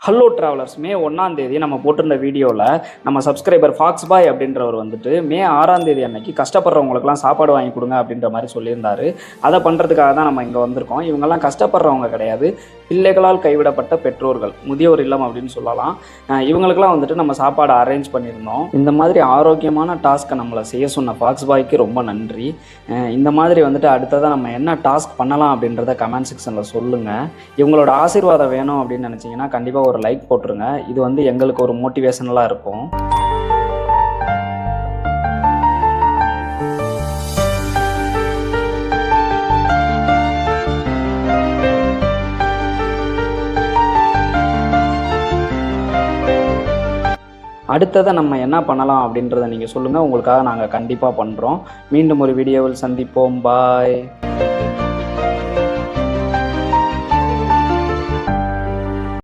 Hello travellers, மே 1ஆம் தேதி நம்ம போட்டிருந்த வீடியோவில் நம்ம சப்ஸ்கிரைபர் ஃபாக்ஸ் பாய் அப்படின்றவர் வந்துட்டு மே 6ஆம் தேதி அன்னைக்கு கஷ்டப்படுறவங்களுக்குலாம் சாப்பாடு வாங்கி கொடுங்க அப்படின்ற மாதிரி சொல்லியிருந்தாரு. அதை பண்ணுறதுக்காக தான் நம்ம இங்கே வந்திருக்கோம். இவங்கெல்லாம் கஷ்டப்படுறவங்க கிடையாது, பிள்ளைகளால் கைவிடப்பட்ட பெற்றோர்கள், முதியோர் இல்லம் அப்படின்னு சொல்லலாம். இவங்களுக்கெல்லாம் வந்துட்டு நம்ம சாப்பாடு அரேஞ்ச் பண்ணியிருந்தோம். இந்த மாதிரி ஆரோக்கியமான டாஸ்க்கை நம்மளை செய்ய சொன்ன ஃபாக்ஸ் பாய்க்கு ரொம்ப நன்றி. இந்த மாதிரி வந்துட்டு அடுத்ததாக நம்ம என்ன டாஸ்க் பண்ணலாம் அப்படின்றத கமெண்ட் செக்ஷனில் சொல்லுங்கள். இவங்களோட ஆசீர்வாதம் வேணும் அப்படின்னு நினச்சிங்கன்னா கண்டிப்பாக ஒரு லைக் போட்டுருங்க. இது வந்து எங்களுக்கு ஒரு மோட்டிவேஷனலாக இருக்கும். அடுத்ததை நம்ம என்ன பண்ணலாம் அப்படின்றத நீங்கள் சொல்லுங்கள். உங்களுக்காக நாங்கள் கண்டிப்பாக பண்ணுறோம். மீண்டும் ஒரு வீடியோவில் சந்திப்போம். பாய்.